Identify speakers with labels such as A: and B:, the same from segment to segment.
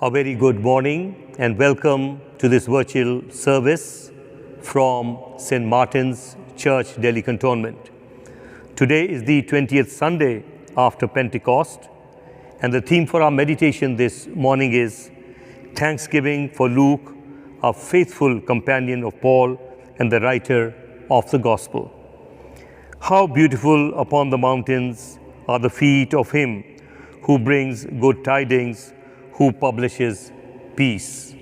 A: A very good morning and welcome to this virtual service from St. Martin's Church, Delhi Cantonment. Today is the 20th Sunday after Pentecost, and the theme for our meditation this morning is Thanksgiving for Luke, a faithful companion of Paul and the writer of the Gospel. How beautiful upon the mountains are the feet of him who brings good tidings, who publishes peace.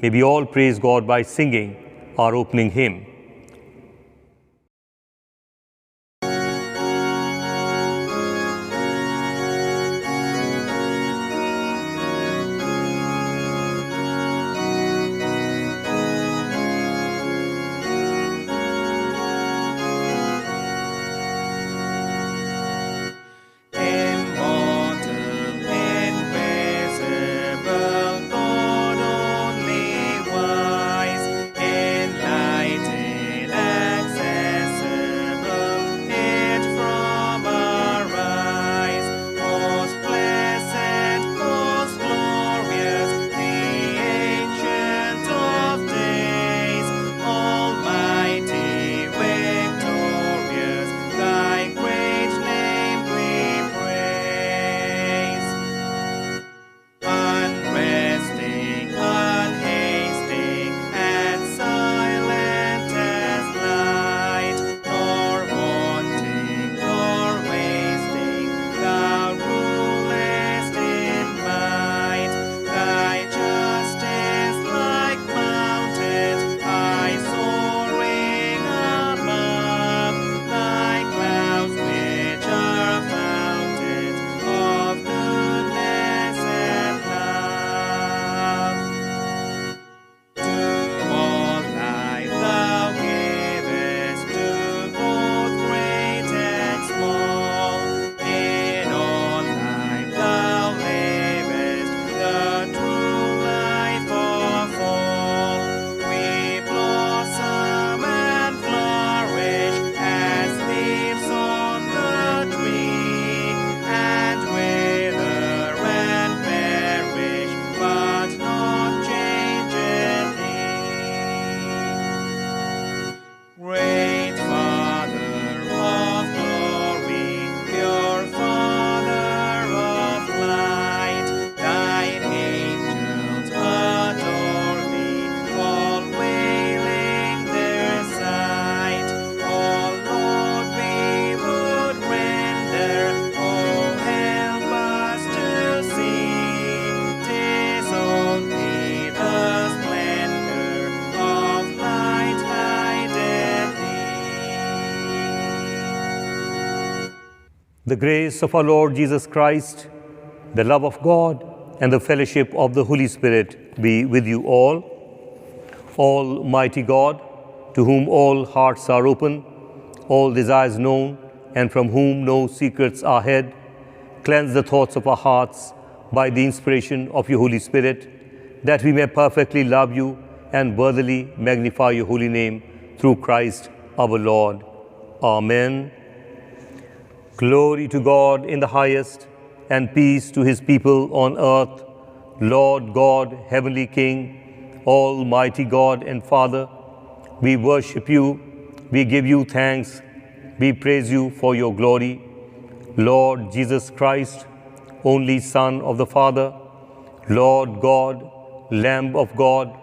A: May we all praise God by singing our opening hymn. The grace of our Lord Jesus Christ, the love of God, and the fellowship of the Holy Spirit be with you all. Almighty God, to whom all hearts are open, all desires known, and from whom no secrets are hid, cleanse the thoughts of our hearts by the inspiration of your Holy Spirit, that we may perfectly love you and worthily magnify your holy name through Christ our Lord. Amen. Glory to God in the highest, and peace to his people on earth. Lord God, heavenly King, almighty God and Father, we worship you, we give you thanks, we praise you for your glory. Lord Jesus Christ, only Son of the Father, Lord God, Lamb of God,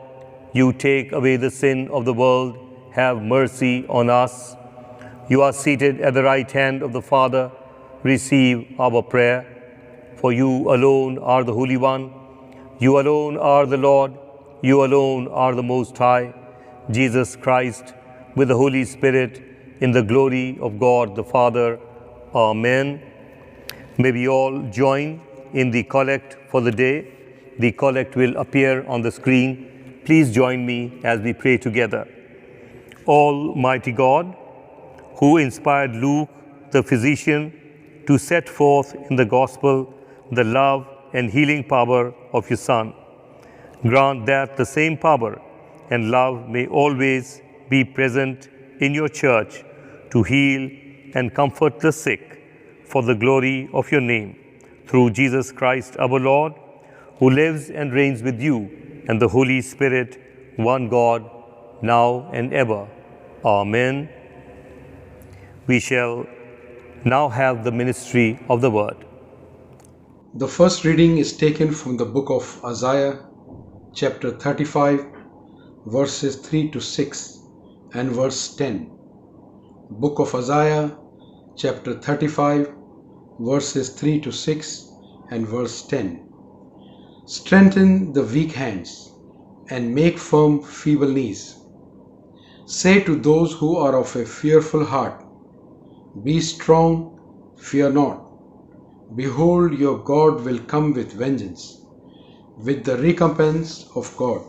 A: you take away the sin of the world, have mercy on us. You are seated at the right hand of the Father. Receive our prayer. For you alone are the Holy One. You alone are the Lord. You alone are the Most High. Jesus Christ, with the Holy Spirit, in the glory of God the Father. Amen. May we all join in the collect for the day. The collect will appear on the screen. Please join me as we pray together. Almighty God, who inspired Luke, the physician, to set forth in the gospel the love and healing power of your Son, grant that the same power and love may always be present in your church to heal and comfort the sick for the glory of your name, through Jesus Christ our Lord, who lives and reigns with you and the Holy Spirit, one God, now and ever. Amen. We shall now have the ministry of the word.
B: The first reading is taken from the book of Isaiah, chapter 35, verses 3 to 6 and verse 10. Book of Isaiah, chapter 35, verses 3 to 6 and verse 10. Strengthen the weak hands and make firm feeble knees. Say to those who are of a fearful heart, be strong, fear not. Behold, your God will come with vengeance, with the recompense of God.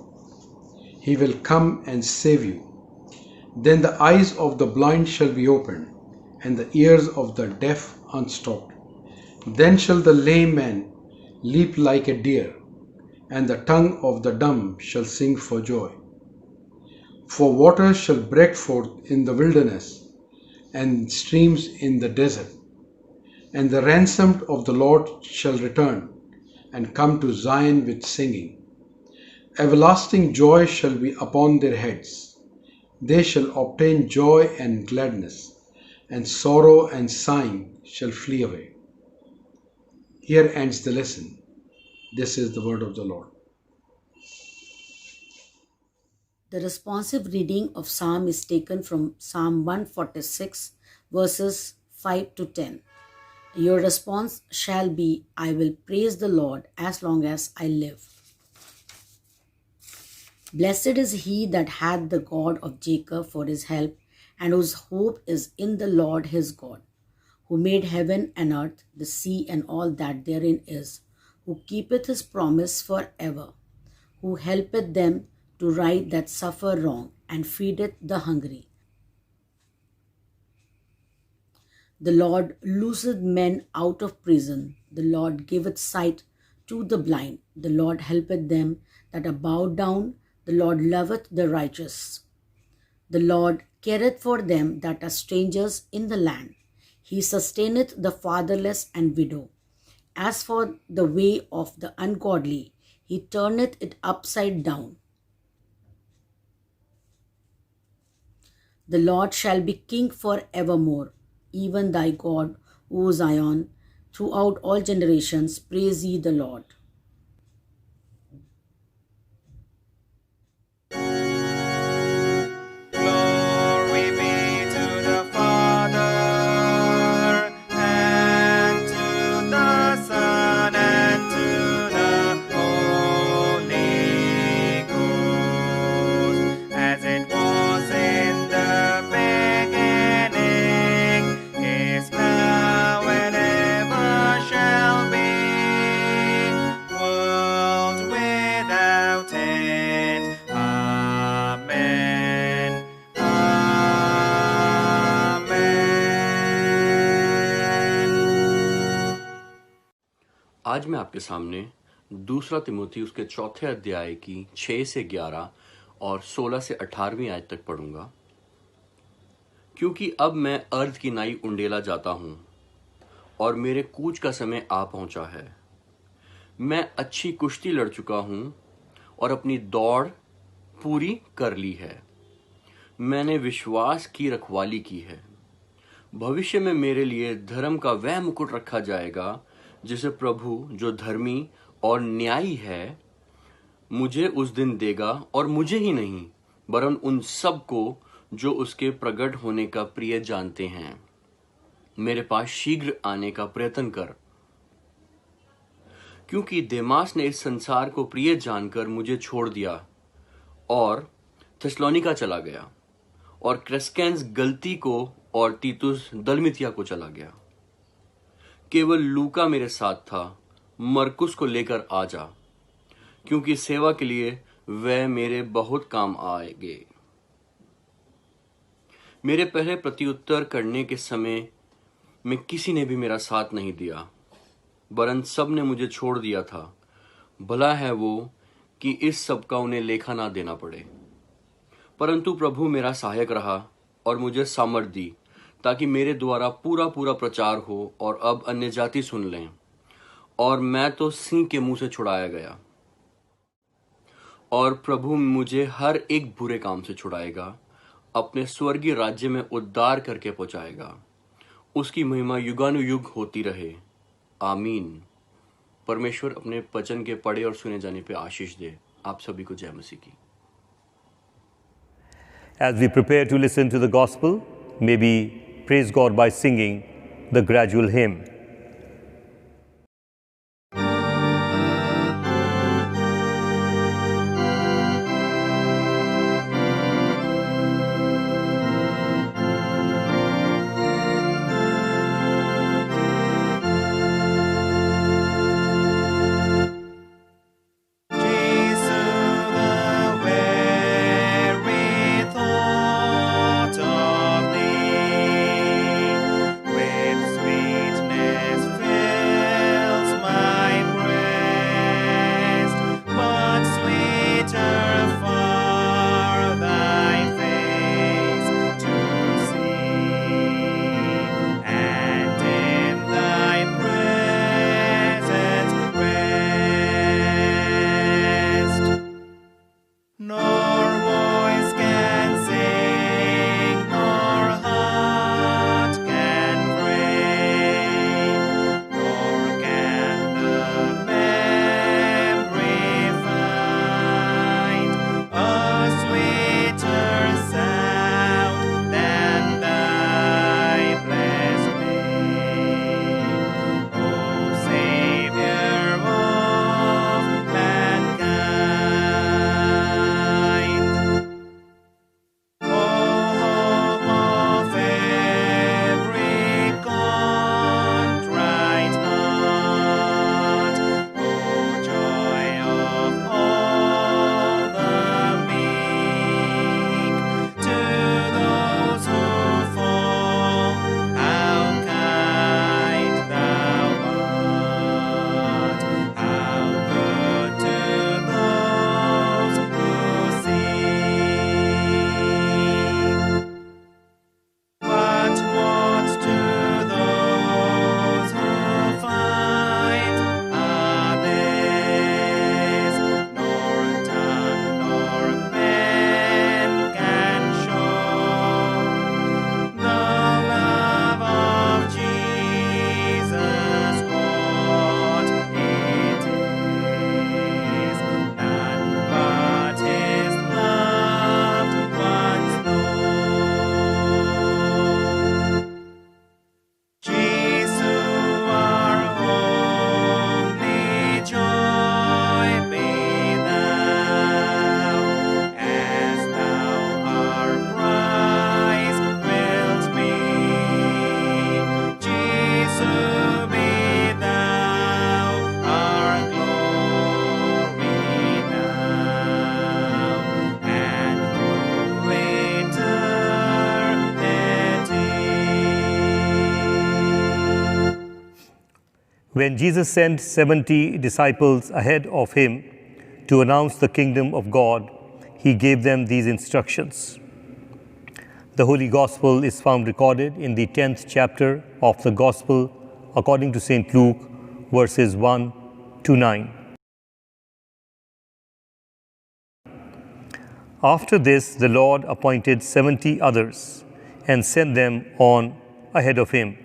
B: He will come and save you. Then the eyes of the blind shall be opened, and the ears of the deaf unstopped. Then shall the lame man leap like a deer, and the tongue of the dumb shall sing for joy. For waters shall break forth in the wilderness, and streams in the desert. And the ransomed of the Lord shall return, and come to Zion with singing. Everlasting joy shall be upon their heads. They shall obtain joy and gladness, and sorrow and sighing shall flee away. Here ends the lesson. This is the word of the Lord.
C: The responsive reading of Psalm is taken from Psalm 146, verses 5 to 10. Your response shall be, I will praise the Lord as long as I live. Blessed is he that hath the God of Jacob for his help, and whose hope is in the Lord his God, who made heaven and earth, the sea, and all that therein is, who keepeth his promise for ever, who helpeth them to right that suffer wrong, and feedeth the hungry. The Lord looseth men out of prison. The Lord giveth sight to the blind. The Lord helpeth them that are bowed down. The Lord loveth the righteous. The Lord careth for them that are strangers in the land. He sustaineth the fatherless and widow. As for the way of the ungodly, he turneth it upside down. The Lord shall be king for evermore. Even thy God, O Zion, throughout all generations, praise ye the Lord.
D: Glory be to the Father, and to the Son, and to the Holy Ghost, as it was in the beginning, is now, and ever shall be, world without end. Amen. Amen.
E: आज मैं आपके सामने दूसरा तिमोथी उसके चौथे अध्याय की 6 से 11 और 16 से 18वीं आयत तक पढ़ूंगा। क्योंकि अब मैं अर्ध की नाई उंडेला जाता हूं और मेरे कूच का समय आ पहुंचा है। मैं अच्छी कुश्ती लड़ चुका हूं और अपनी दौड़ पूरी कर ली है। मैंने विश्वास की रखवाली की है। भविष्य में मेरे लिए धर्म का वह मुकुट रखा जाएगा जिसे प्रभु, जो धर्मी और न्यायी है, मुझे उस दिन देगा, और मुझे ही नहीं वरन उन सब को जो उसके प्रकट होने का प्रिय जानते हैं। मेरे पास शीघ्र आने का प्रयत्न कर, क्योंकि देमास ने इस संसार को प्रिय जानकर मुझे छोड़ दिया और थेसलोनिका चला गया, और क्रेस्केंस गलती को और तीतुस दलमितिया को चला गया। केवल लूका मेरे साथ था। मरकुस को लेकर आ जा, क्योंकि सेवा के लिए वह मेरे बहुत काम आएंगे। मेरे पहले प्रत्युत्तर करने के समय में किसी ने भी मेरा साथ नहीं दिया, वरन सब ने मुझे छोड़ दिया था। भला है वो कि इस सब का उन्हें लेखा ना देना पड़े। परंतु प्रभु मेरा सहायक रहा और मुझे सामर्थ दी, ताकि मेरे द्वारा पूरा पूरा प्रचार हो और अब अन्य जाति सुन लें। और मैं तो सिंह के मुंह से छुड़ाया गया। और प्रभु मुझे हर एक बुरे काम से छुड़ाएगा, अपने स्वर्गीय राज्य में उद्धार करके पहुंचाएगा। उसकी महिमा युगानुयुग होती रहे। आमीन। परमेश्वर अपने वचन के पढ़े और सुने जाने पे आशीष दे। आप सभी को जय मसीह की।
A: As we prepare to listen to the gospel, may we praise God by singing the gradual hymn. When Jesus sent 70 disciples ahead of him to announce the kingdom of God, he gave them these instructions. The Holy Gospel is found recorded in the 10th chapter of the Gospel according to St. Luke, verses 1 to 9. After this, the Lord appointed 70 others and sent them on ahead of him,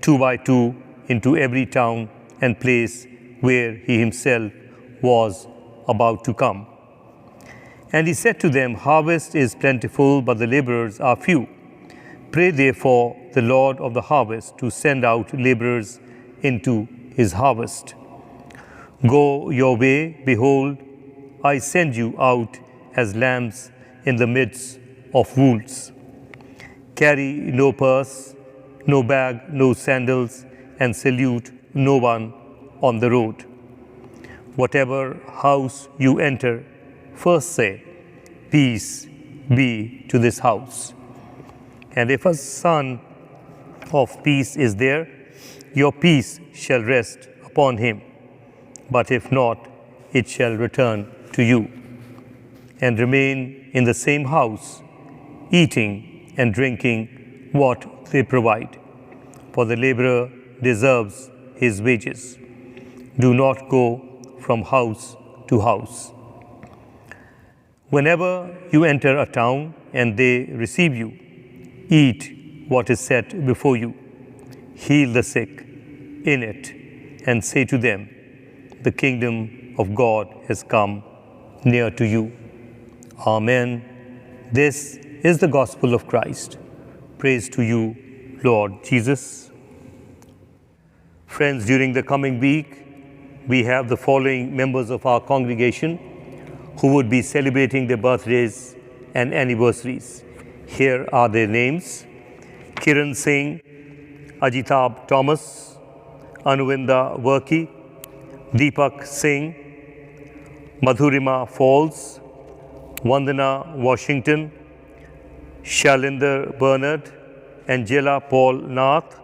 A: 2 by 2, into every town and place where he himself was about to come. And he said to them, "Harvest is plentiful, but the laborers are few. Pray therefore the Lord of the harvest to send out laborers into his harvest. Go your way, behold, I send you out as lambs in the midst of wolves. Carry no purse, no bag, no sandals, and salute no one on the road. Whatever house you enter, first say, 'Peace be to this house.' And if a son of peace is there, your peace shall rest upon him. But if not, it shall return to you. And remain in the same house, eating and drinking what they provide. For the laborer deserves his wages. Do not go from house to house. Whenever you enter a town and they receive you, eat what is set before you. Heal the sick in it and say to them, the kingdom of God has come near to you. Amen. This is the gospel of Christ. Praise to you, Lord Jesus. Friends, during the coming week, we have the following members of our congregation who would be celebrating their birthdays and anniversaries. Here are their names: Kiran Singh, Ajitab Thomas, Anuvinda Worki, Deepak Singh, Madhurima Falls, Vandana Washington, Shalinder Bernard, Angela Paul Nath,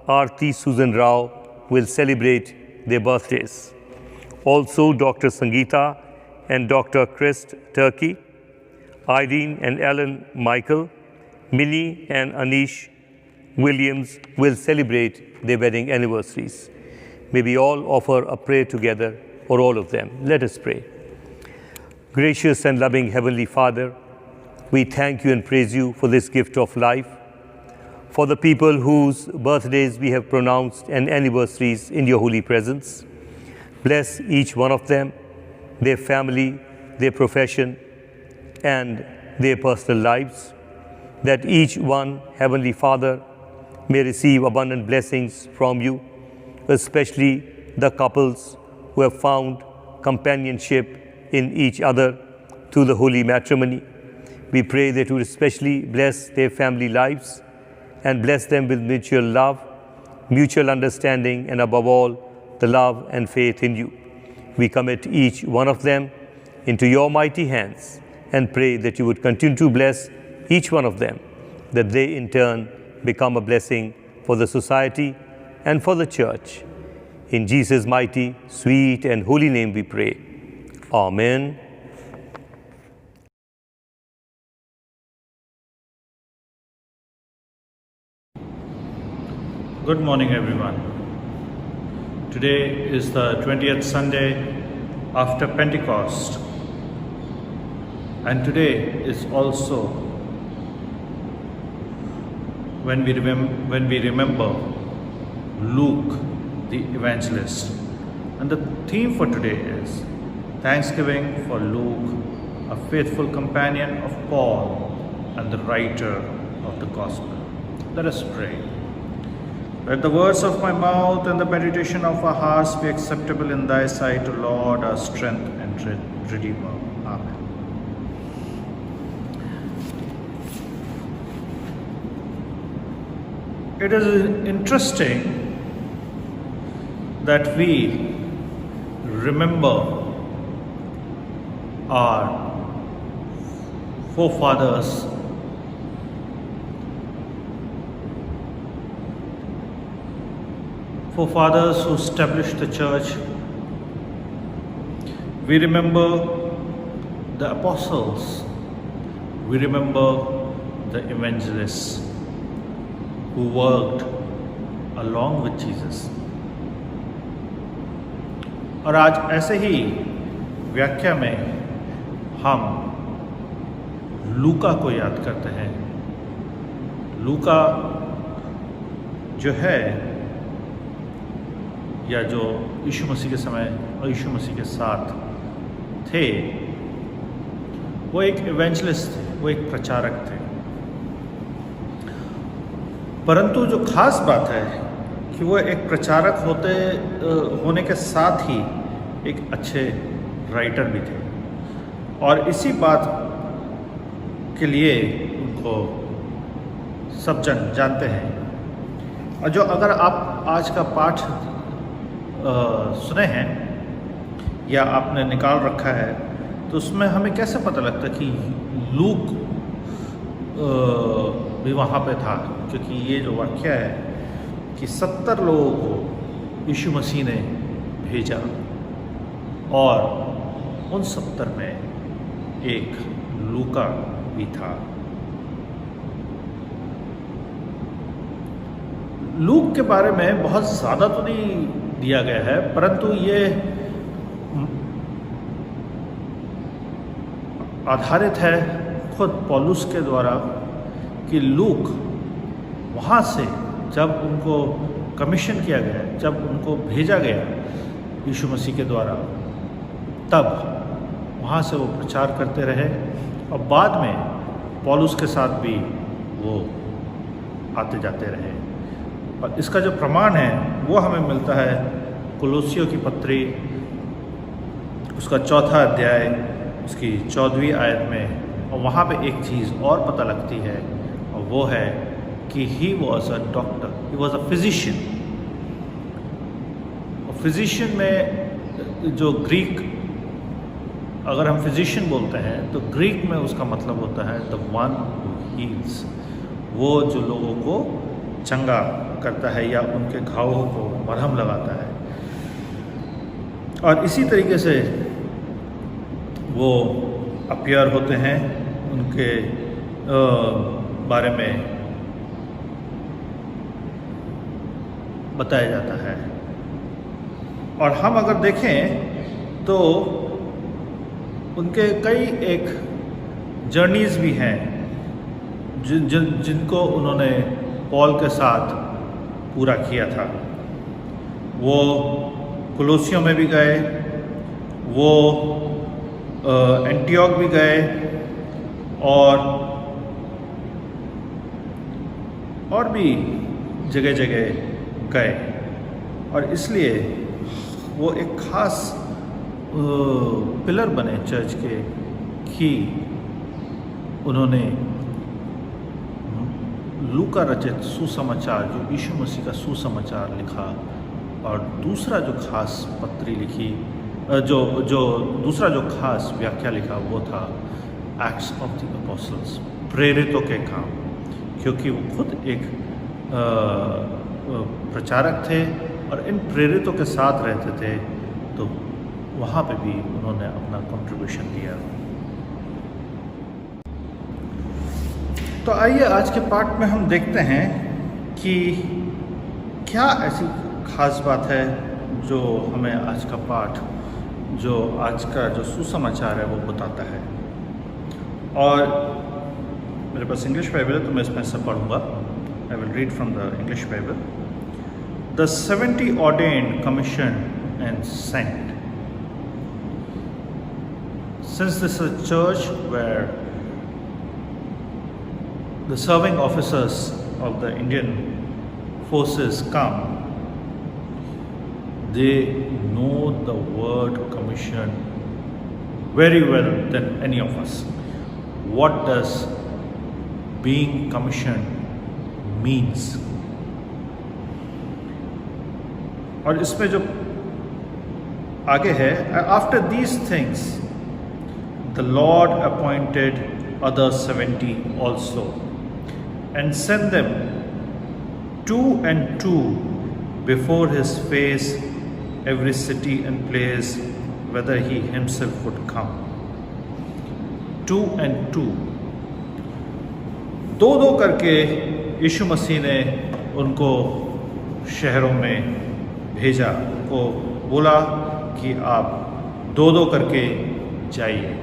A: Aarti Susan Rao will celebrate their birthdays. Also Dr. Sangeeta and Dr. Christ Turkey, Irene and Alan Michael, Minnie and Anish Williams will celebrate their wedding anniversaries. May we all offer a prayer together for all of them. Let us pray. Gracious and loving Heavenly Father, we thank you and praise you for this gift of life, for the people whose birthdays we have pronounced and anniversaries in your holy presence. Bless each one of them, their family, their profession, and their personal lives, that each one, Heavenly Father, may receive abundant blessings from you, especially the couples who have found companionship in each other through the holy matrimony. We pray that you would especially bless their family lives and bless them with mutual love, mutual understanding, and above all, the love and faith in you. We commit each one of them into your mighty hands and pray that you would continue to bless each one of them, that they in turn become a blessing for the society and for the church. In Jesus' mighty, sweet, and holy name we pray. Amen.
F: Good morning, everyone. Today is the 20th Sunday after Pentecost, and today is also when we remember Luke the evangelist. And the theme for today is Thanksgiving for Luke, a faithful companion of Paul and the writer of the Gospel. Let us pray. Let the words of my mouth and the meditation of our hearts be acceptable in thy sight, O Lord, our strength and Redeemer. Amen. It is interesting that we remember our forefathers who established the church. We remember the apostles. We remember the evangelists who worked along with Jesus. और आज ऐसे ही व्याख्या में हम लूका को याद करते हैं। लूका जो है, या जो यीशु मसीह के समय और यीशु मसीह के साथ थे, वो एक इवेंजलिस्ट थे, वो एक प्रचारक थे। परंतु जो खास बात है कि वो एक प्रचारक होने के साथ ही एक अच्छे राइटर भी थे, और इसी बात के लिए उनको सब जानते हैं। और जो अगर आप आज का पाठ सुने हैं या आपने निकाल रखा है, तो उसमें हमें कैसे पता लगता कि लूक भी वहाँ पे था, क्योंकि ये जो वाक्य है कि 70 लोगों को यीशु मसीह ने भेजा और उन 70 में एक लूका भी था। लूक के बारे में बहुत ज़्यादा तो नहीं दिया गया है, परंतु ये आधारित है खुद पौलुस के द्वारा कि लूक वहाँ से जब उनको कमीशन किया गया, जब उनको भेजा गया यीशु मसीह के द्वारा, तब वहाँ से वो प्रचार करते रहे और बाद में पौलुस के साथ भी वो आते जाते रहे। और इसका जो प्रमाण है वो हमें मिलता है कुलोसियों की पत्री, उसका 4 अध्याय, उसकी 14वीं आयत में। और वहाँ पे एक चीज़ और पता लगती है और वो है कि he was a doctor, he was a physician. और फिजिशियन में जो ग्रीक, अगर हम फिजिशियन बोलते हैं तो ग्रीक में उसका मतलब होता है द वन हू हील्स, वो जो लोगों को चंगा करता है या उनके घावों को मरहम लगाता है। और इसी तरीके से वो अपीयर होते हैं, उनके बारे में बताया जाता है। और हम अगर देखें तो उनके कई एक जर्नीज़ भी हैं जिनको उन्होंने पॉल के साथ पूरा किया था। वो कुलोसियों में भी गए, वो एंटियोक भी गए और भी जगह जगह गए। और इसलिए वो एक खास पिलर बने चर्च के कि उन्होंने लूका रचित सुसमाचार, जो यीशु मसीह का सुसमाचार लिखा, और दूसरा जो खास पत्री लिखी, जो दूसरा जो खास व्याख्या लिखा वो था एक्ट्स ऑफ द अपोस्टल्स, प्रेरितों के काम, क्योंकि वो खुद एक प्रचारक थे और इन प्रेरितों के साथ रहते थे, तो वहाँ पे भी उन्होंने अपना कंट्रीब्यूशन दिया। तो आइए आज के पाठ में हम देखते हैं कि क्या ऐसी खास बात है जो हमें आज का पाठ, जो आज का जो सुसमाचार है वो बताता है। और मेरे पास इंग्लिश बाइबल है तो मैं इसमें सब पढ़ूंगा। I will read from the English Bible. The 70 ordained, commissioned and sent. Since this is a church where the serving officers of the Indian forces come, they know the word commission very well than any of us. What does being commissioned means? और इसमें जो आगे है, after these things the Lord appointed other 70 also, and sent them 2 and 2 before his face, every city and place whither he himself would come. 2 and 2, 2 करके यीशु मसीह ने उनको शहरों में भेजा, उनको बोला कि आप 2 करके जाइए।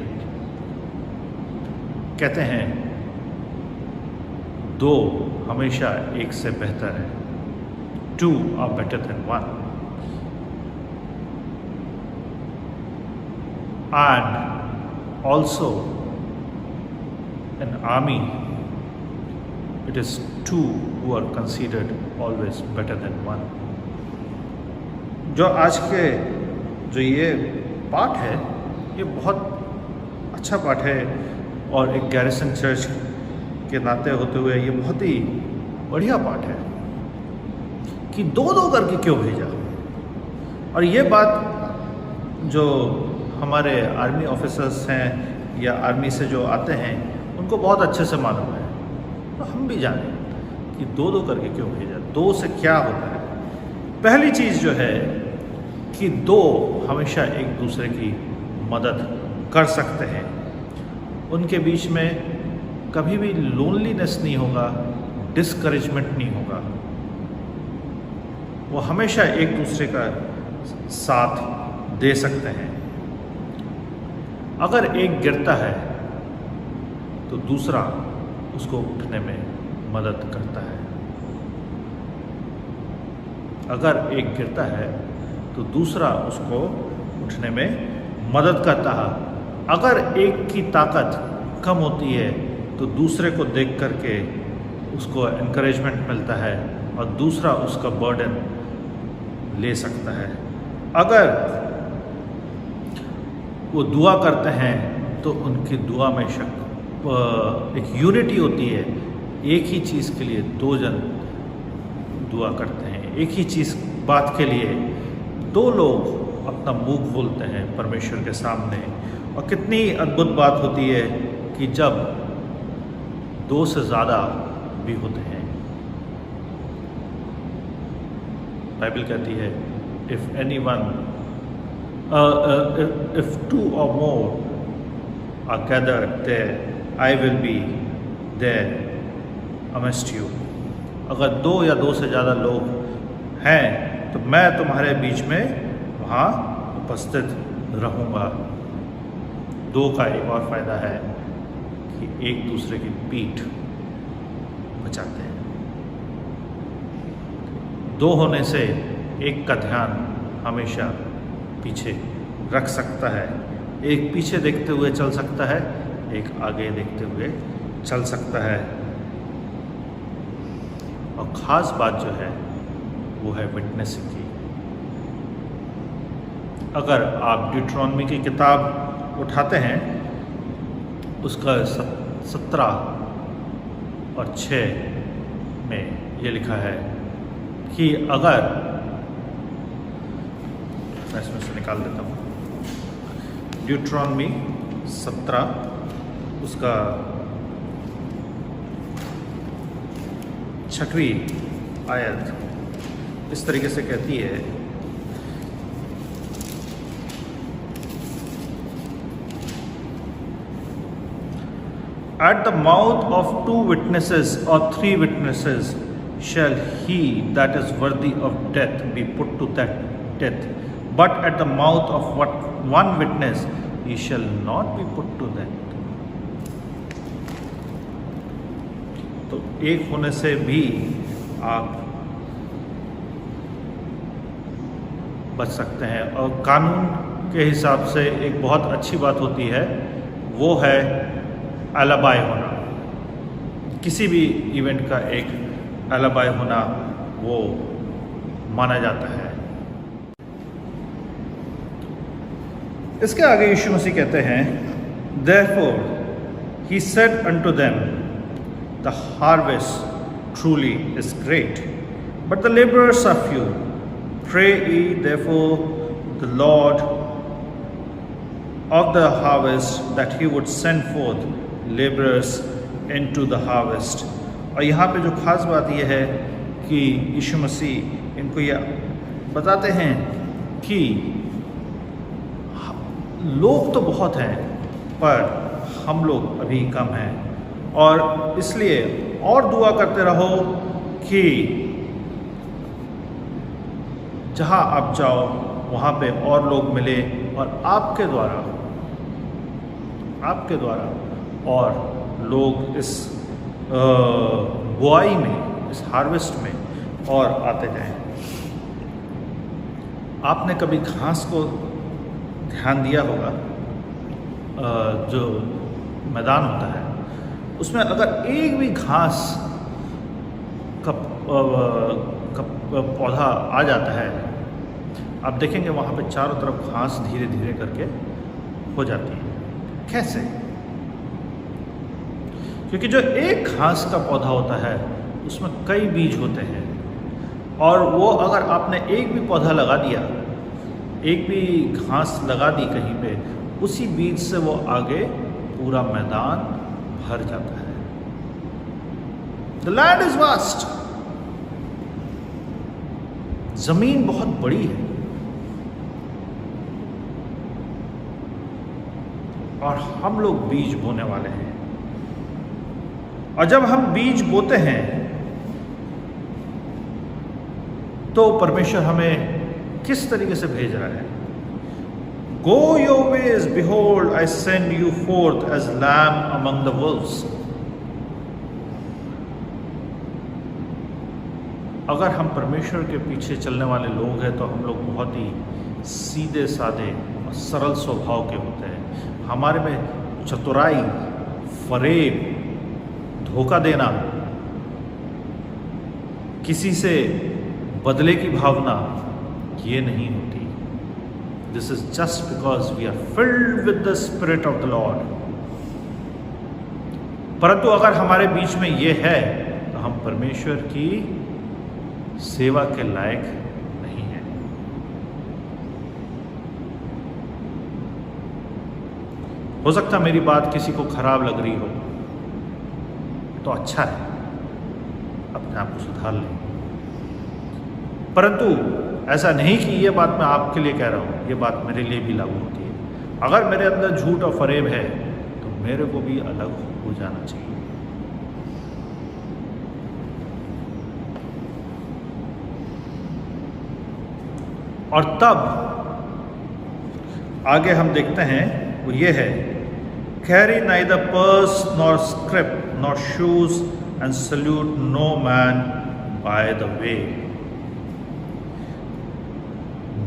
F: कहते हैं 2 हमेशा 1 से बेहतर है। 2 are better than 1. And also an army, it is 2 who are considered always better than 1. जो आज के जो ये पाठ है, ये बहुत अच्छा पाठ है और एक गैरिसन चर्च के नाते होते हुए ये बहुत ही बढ़िया पाठ है कि 2 करके क्यों भेजा। और ये बात जो हमारे आर्मी ऑफिसर्स हैं या आर्मी से जो आते हैं उनको बहुत अच्छे से मालूम है, तो हम भी जानें कि 2 करके क्यों भेजा, 2 से क्या होता है। पहली चीज़ जो है कि 2 हमेशा एक दूसरे की मदद कर सकते हैं, उनके बीच में कभी भी लोनलीनेस नहीं होगा, डिस्करेजमेंट नहीं होगा। वो हमेशा एक दूसरे का साथ दे सकते हैं। अगर एक गिरता है तो दूसरा उसको उठने में मदद करता है। अगर एक गिरता है तो दूसरा उसको उठने में मदद करता है। अगर एक की ताकत कम होती है तो दूसरे को देख करके उसको एनकरेजमेंट मिलता है और दूसरा उसका बर्डन ले सकता है। अगर वो दुआ करते हैं तो उनकी दुआ में एक यूनिटी होती है। एक ही चीज़ के लिए दो जन दुआ करते हैं, एक ही चीज़ बात के लिए दो लोग अपना मुंह खोलते हैं परमेश्वर के सामने। और कितनी अद्भुत बात होती है कि जब दो से ज़्यादा भी होते हैं। बाइबल कहती है if anyone if two or more are gathered there I will be there amidst you. अगर दो या दो से ज़्यादा लोग हैं तो मैं तुम्हारे बीच में वहाँ उपस्थित रहूँगा। दो का एक और फायदा है कि एक दूसरे की पीठ बचाते हैं। दो होने से एक का ध्यान हमेशा पीछे रख सकता है। एक पीछे देखते हुए चल सकता है, एक आगे देखते हुए चल सकता है। और ख़ास बात जो है वो है विटनेसिंग की। अगर आप ड्यूट्रॉनमी की किताब उठाते हैं, उसका 17 और 6 में ये लिखा है कि अगर मैं इसमें से निकाल देता हूँ, ड्यूट्रॉनमी 17 उसका 6वीं आयत इस तरीके से कहती है, At the mouth of 2 witnesses or 3 witnesses shall he that is worthy of death be put to death, but at the mouth of one witness he shall not be put to death. तो एक होने से भी आप बच सकते हैं। और कानून के हिसाब से एक बहुत अच्छी बात होती है, वो है अलाबाई होना। किसी भी इवेंट का एक अलाबाई होना वो माना जाता है। इसके आगे यीशु मसीह कहते हैं, Therefore he said unto them, The harvest truly is great, but the laborers are few. Pray ye therefore the Lord of the harvest that he would send forth laborers into the harvest. और यहाँ पे जो ख़ास बात यह है कि यीशु मसीह इनको यह बताते हैं कि लोग तो बहुत हैं पर हम लोग अभी कम हैं, और इसलिए और दुआ करते रहो कि जहाँ आप जाओ वहाँ पे और लोग मिले और आपके द्वारा और लोग इस बुआई में, इस हार्वेस्ट में और आते जाएं। आपने कभी घास को ध्यान दिया होगा, जो मैदान होता है उसमें अगर एक भी घास का पौधा आ जाता है, आप देखेंगे वहाँ पे चारों तरफ घास धीरे धीरे करके हो जाती है। कैसे? क्योंकि जो एक घास का पौधा होता है उसमें कई बीज होते हैं, और वो अगर आपने एक भी पौधा लगा दिया, एक भी घास लगा दी कहीं पे, उसी बीज से वो आगे पूरा मैदान भर जाता है। The land is vast. जमीन बहुत बड़ी है और हम लोग बीज बोने वाले हैं। और जब हम बीज बोते हैं तो परमेश्वर हमें किस तरीके से भेज रहा है? Go your ways, behold, I send you forth as lamb among the wolves. अगर हम परमेश्वर के पीछे चलने वाले लोग हैं तो हम लोग बहुत ही सीधे साधे और सरल स्वभाव के होते हैं। हमारे में चतुराई, फरेब, धोखा देना, किसी से बदले की भावना ये नहीं होती। This is just because we are filled with the Spirit of the Lord. परंतु अगर हमारे बीच में ये है तो हम परमेश्वर की सेवा के लायक नहीं है। हो सकता मेरी बात किसी को खराब लग रही हो तो अच्छा है, अपने आप को सुधार लें। परंतु ऐसा नहीं कि ये बात मैं आपके लिए कह रहा हूँ, ये बात मेरे लिए भी लागू होती है। अगर मेरे अंदर झूठ और फरेब है तो मेरे को भी अलग हो जाना चाहिए। और तब आगे हम देखते हैं वो ये है, carry neither purse nor scrip nor shoes and salute no man by the way.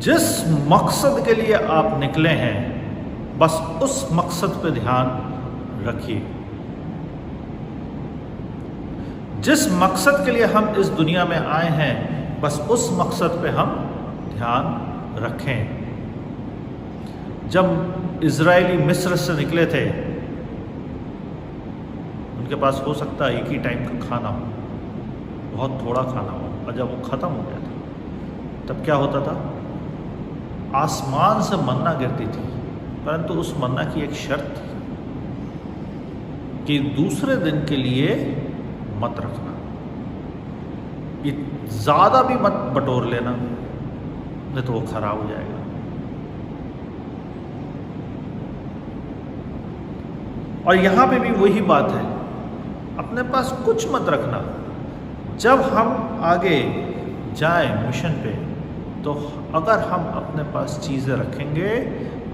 F: जिस मकसद के लिए आप निकले हैं बस उस मकसद पे ध्यान रखिए। जिस मकसद के लिए हम इस दुनिया में आए हैं बस उस मकसद पे हम ध्यान रखें। जब इजरायली मिस्र से निकले थे उनके पास हो सकता है एक ही टाइम का खाना हो, बहुत थोड़ा खाना हो, और जब वो ख़त्म हो गया था तब क्या होता था? आसमान से मन्ना गिरती थी, परंतु उस मन्ना की एक शर्त थी कि दूसरे दिन के लिए मत रखना, ये ज़्यादा भी मत बटोर लेना, नहीं तो वो खराब हो जाएगा। और यहां पे भी वही बात है, अपने पास कुछ मत रखना। जब हम आगे जाएं मिशन पे तो अगर हम अपने पास चीज़ें रखेंगे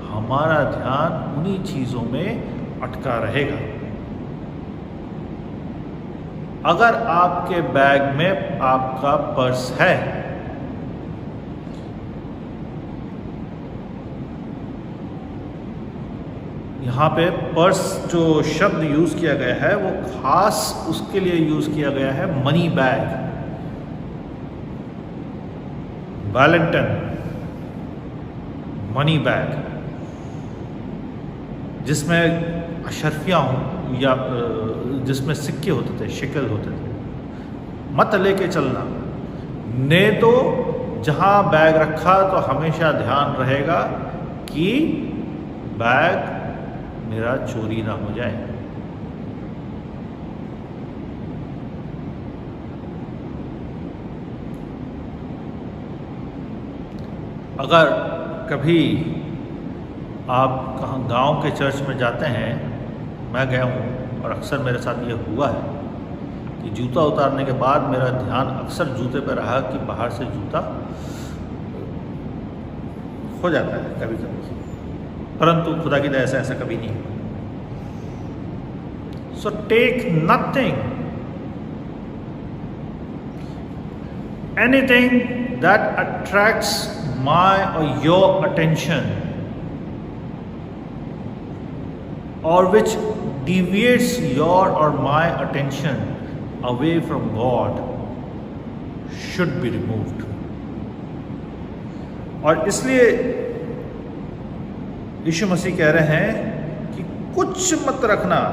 F: हमारा ध्यान उन्हीं चीज़ों में अटका रहेगा। अगर आपके बैग में आपका पर्स है, यहाँ पे पर्स जो शब्द यूज़ किया गया है वो खास उसके लिए यूज़ किया गया है, money bag, Valentine money bag, जिसमें अशरफियाँ हों या जिसमें सिक्के होते थे, शिकल होते थे। मत लेके चलना, ने तो जहाँ बैग रखा तो हमेशा ध्यान रहेगा कि बैग मेरा चोरी ना हो जाए। अगर कभी आप कहाँ गांव के चर्च में जाते हैं, मैं गया हूँ और अक्सर मेरे साथ ये हुआ है कि जूता उतारने के बाद मेरा ध्यान अक्सर जूते पर रहा कि बाहर से जूता हो जाता है कभी कभी, परंतु खुदा की दया से ऐसा कभी नहीं। So take nothing, anything that attracts my or your attention or which deviates your or my attention away from God should be removed. और इसलिए यीशु मसीह कह रहे हैं कि कुछ मत रखना,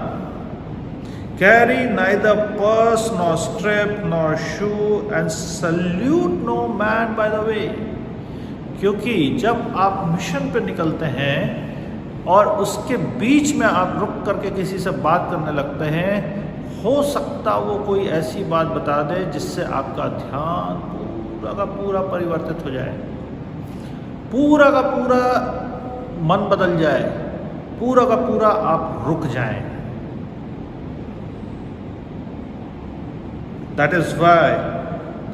F: carry neither purse nor strap nor shoe and salute no man by the way. क्योंकि जब आप मिशन पे निकलते हैं और उसके बीच में आप रुक करके किसी से बात करने लगते हैं, हो सकता वो कोई ऐसी बात बता दे जिससे आपका ध्यान पूरा का पूरा परिवर्तित हो जाए, पूरा का पूरा मन बदल जाए, पूरा का पूरा आप रुक जाएं। That is why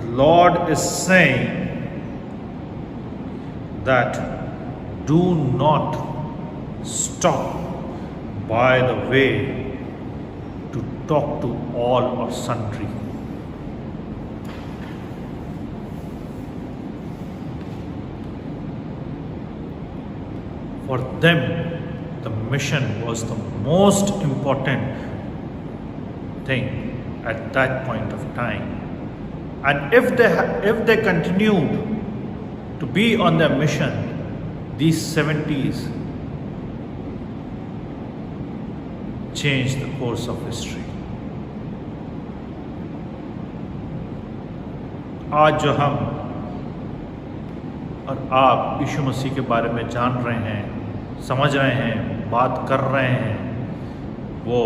F: the Lord is saying that do not stop by the way to talk to all or sundry. For them, the mission was the most important thing at that point of time. And if they continued to be on their mission, these 70s changed the course of history. आज जो हम और आप यीशु मसीह के बारे में जान रहे हैं, समझ रहे हैं, बात कर रहे हैं, वो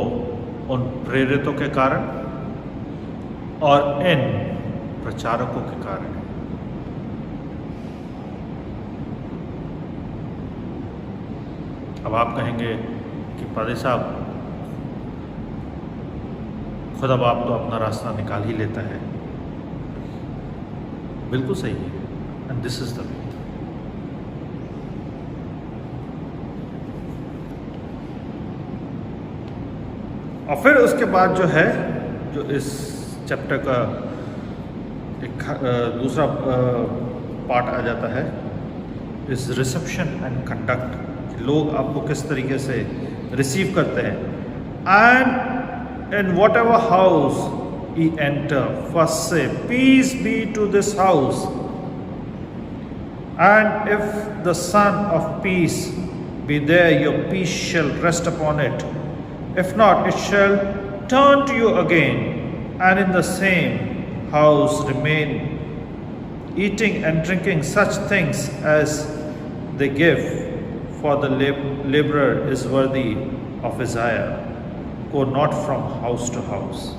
F: उन प्रेरितों के कारण और इन प्रचारकों के कारण है। अब आप कहेंगे कि पादरी साहब, खुदा बाप तो अपना रास्ता निकाल ही लेता है। बिल्कुल सही है, and this is the way. और फिर उसके बाद जो है, जो इस चैप्टर का एक दूसरा पार्ट आ जाता है, इस रिसेप्शन एंड कंडक्ट, लोग आपको किस तरीके से रिसीव करते हैं। And in what ever house ye enter, first say, peace be to this house. And if the Son of Peace be there, your peace shall rest upon it. If not, it shall turn to you again. And in the same house remain, eating and drinking such things as they give, for the laborer is worthy of his hire. Go not from house to house.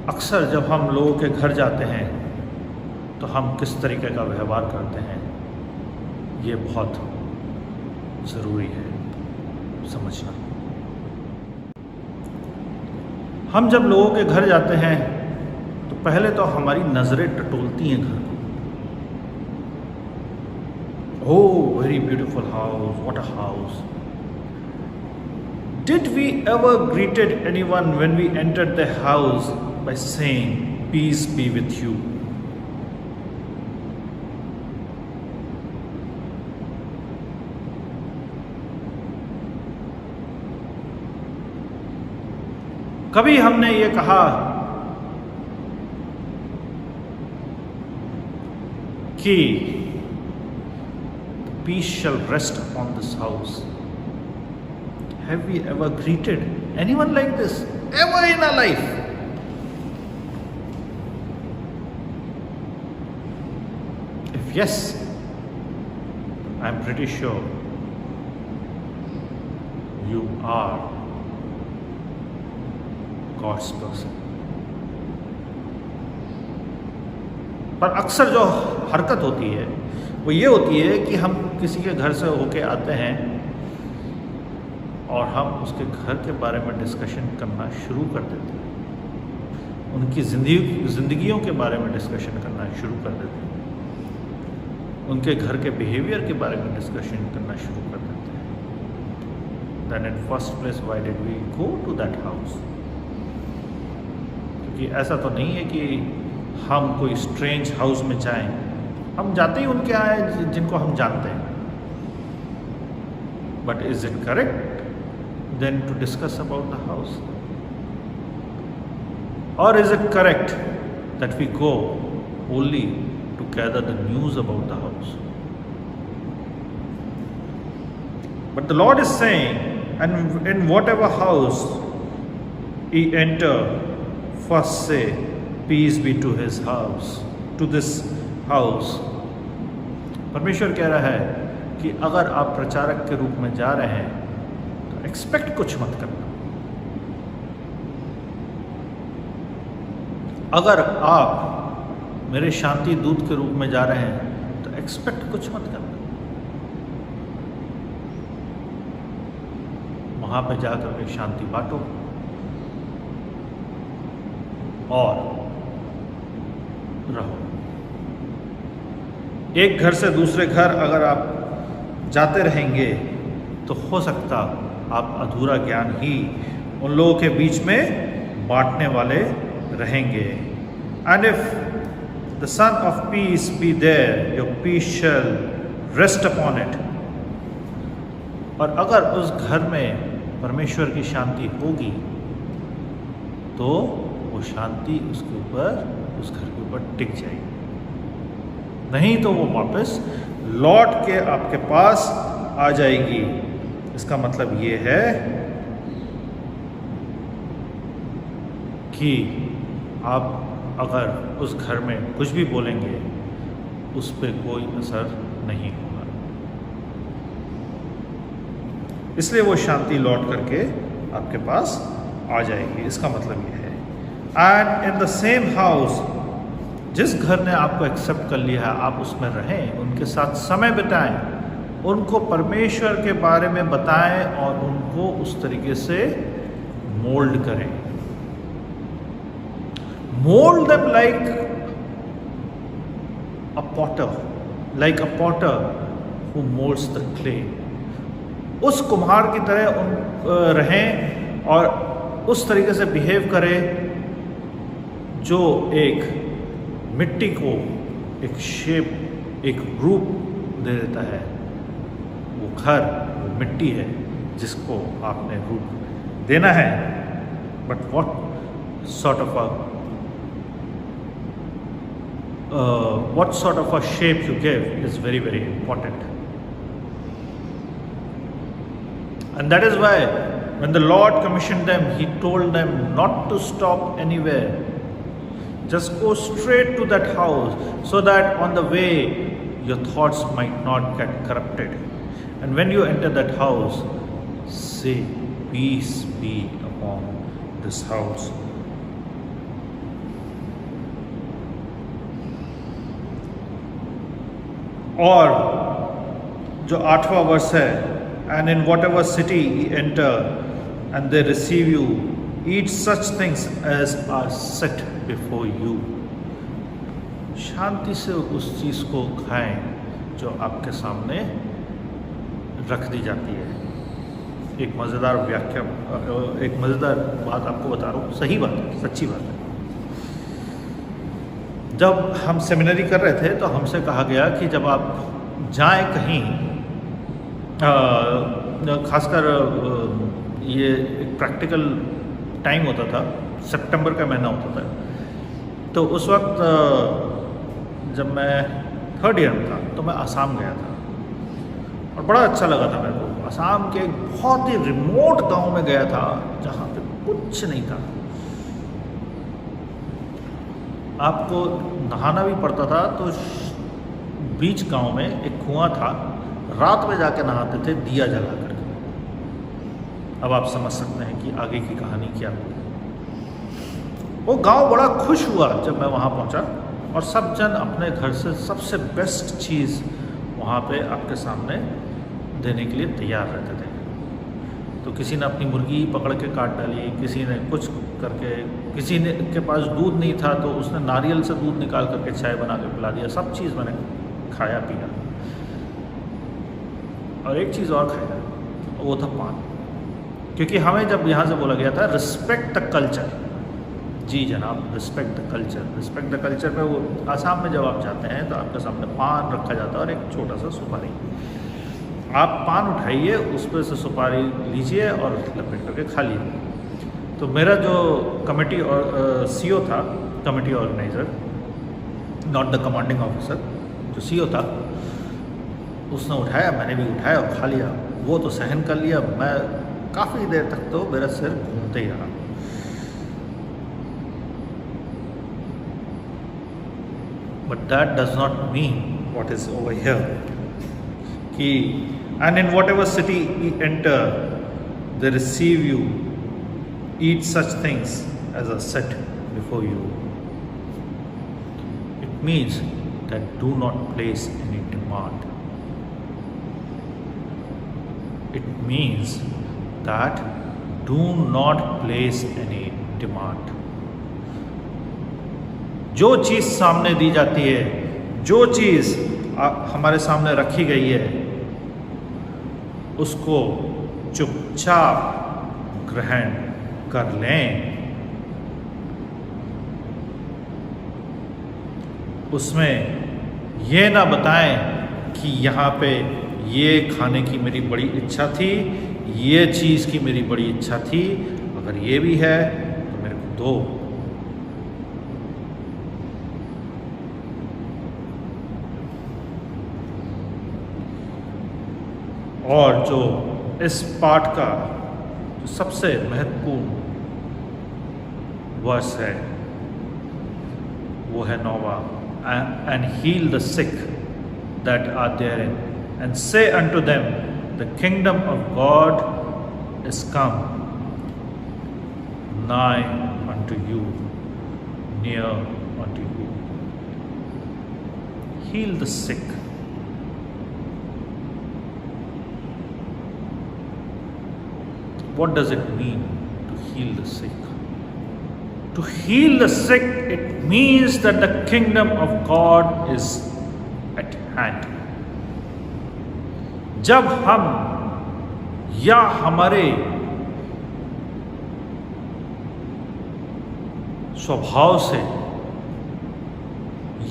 F: अक्सर जब हम लोगों के घर जाते हैं तो हम किस तरीके का व्यवहार करते हैं, ये बहुत ज़रूरी है समझना। हम जब लोगों के घर जाते हैं तो पहले तो हमारी नज़रें टटोलती हैं घर को। Oh, very beautiful house, what a house. Did we ever greeted anyone when we entered the house by saying, peace be with you? कभी हमने ये कहा कि peace shall rest upon this house? Have we ever greeted anyone like this ever in our life? If yes, I'm pretty sure you are God's person. पर अक्सर जो हरकत होती है वो ये होती है कि हम किसी के घर से होके आते हैं और हम उसके घर के बारे में डिस्कशन करना शुरू कर देते हैं, उनकी ज़िंदगियों के बारे में डिस्कशन करना शुरू कर देते हैं, उनके घर के बिहेवियर के बारे में डिस्कशन करना शुरू कर देते हैं। Then in first place, why did we go to that house? क्योंकि ऐसा तो नहीं है कि हम कोई स्ट्रेंज हाउस में जाएं, हम जाते ही उनके आए जिनको हम जानते हैं। But is it correct then to discuss about the house? Or is it correct that we go only to gather the news about the house? But the Lord is saying, and in whatever house ye enter, first say, peace be to his house, to this house. परमेश्वर कह रहा है कि अगर आप प्रचारक के रूप में जा रहे हैं तो एक्सपेक्ट कुछ मत करना। अगर आप मेरे शांति दूत के रूप में जा रहे हैं तो एक्सपेक्ट कुछ मत करना। वहाँ पे जाकर के शांति बांटो, और रहो। एक घर से दूसरे घर अगर आप जाते रहेंगे तो हो सकता आप अधूरा ज्ञान ही उन लोगों के बीच में बांटने वाले रहेंगे। And if the son of peace be there, your peace shall rest upon it. और अगर उस घर में परमेश्वर की शांति होगी तो वो शांति उसके ऊपर, उस घर के ऊपर टिक जाएगी। नहीं तो वो वापस लौट के आपके पास आ जाएगी। इसका मतलब ये है कि आप अगर उस घर में कुछ भी बोलेंगे उस पर कोई असर नहीं होगा। इसलिए वो शांति लौट करके आपके पास आ जाएगी। इसका मतलब ये है। And in the same house, जिस घर ने आपको एक्सेप्ट कर लिया है, आप उसमें रहें, उनके साथ समय बिताएं, उनको परमेश्वर के बारे में बताएं और उनको उस तरीके से मोल्ड करें। Mould them like a Potter who moulds the clay. उस कुम्हार की तरह उन रहें और उस तरीके से बिहेव करें जो एक मिट्टी को एक शेप, एक रूप दे देता है। वो घर, वो मिट्टी है जिसको आपने रूप देना है। But what sort of a shape you give is very, very important. And that is why when the Lord commissioned them, He told them not to stop anywhere. Just go straight to that house so that on the way your thoughts might not get corrupted. And when you enter that house, say, peace be upon this house. और जो 8वां वर्ष है, and in whatever city ye enter and they receive you, eat such things as are set before you. शांति से उस चीज़ को खाएं जो आपके सामने रख दी जाती है। एक मज़ेदार व्याख्या, एक मज़ेदार बात आपको बता रहा हूँ, सही बात है, सच्ची बात है। जब हम सेमिनरी कर रहे थे तो हमसे कहा गया कि जब आप जाएं कहीं, खासकर ये एक प्रैक्टिकल टाइम होता था, सितंबर का महीना होता था, तो उस वक्त जब मैं 3rd ईयर में था तो मैं आसाम गया था और बड़ा अच्छा लगा था मेरे को। आसाम के एक बहुत ही रिमोट गांव में गया था जहाँ पे कुछ नहीं था। आपको नहाना भी पड़ता था, तो बीच गांव में एक कुआं था, रात में जाके नहाते थे दिया जला करके। अब आप समझ सकते हैं कि आगे की कहानी क्या होगी। वो गांव बड़ा खुश हुआ जब मैं वहाँ पहुँचा और सब जन अपने घर से सबसे बेस्ट चीज़ वहाँ पे आपके सामने देने के लिए तैयार रहते थे। तो किसी ने अपनी मुर्गी पकड़ के काट डाली, किसी ने कुछ करके, किसी ने के पास दूध नहीं था तो उसने नारियल से दूध निकाल करके चाय बना के पिला दिया। सब चीज़ मैंने खाया पिया और एक चीज़ और खाया, वो था पान। क्योंकि हमें जब यहाँ से बोला गया था रिस्पेक्ट द कल्चर, जी जनाब, respect the culture. Respect the culture पे वो आसाम में जब आप जाते हैं तो आपके सामने पान रखा जाता है और एक छोटा सा सुपारी। आप पान उठाइए, उस पर से सुपारी लीजिए और लपेट करके खा लीजिए। तो मेरा जो कमेटी और सीओ था, committee organiser, not the commanding officer, जो सीओ था, उसने उठाया, मैंने भी उठाया और खा लिया। वो तो सहन कर लिया, मैं काफ़ी देर तक तो मेरा सिर घूमते ही रहा। But that does not mean what is over here. Ki, and in whatever city ye enter, they receive you. Eat such things as are set before you. It means that do not place any demand. It means that do not place any demand. जो चीज़ सामने दी जाती है, जो चीज़ हमारे सामने रखी गई है, उसको चुपचाप ग्रहण कर लें। उसमें ये ना बताएं कि यहाँ पे ये खाने की मेरी बड़ी इच्छा थी, ये चीज़ की मेरी बड़ी इच्छा थी, अगर ये भी है तो मेरे को दो। और जो इस पाठ का जो सबसे महत्वपूर्ण वर्स है वो है 9वां, and heal the sick that are therein, and say unto them, the kingdom of God is come nigh unto you, near unto you. Heal the sick. What does it mean to heal the sick? To heal the sick, it means that the kingdom of God is at hand. जब हम या हमारे स्वभाव से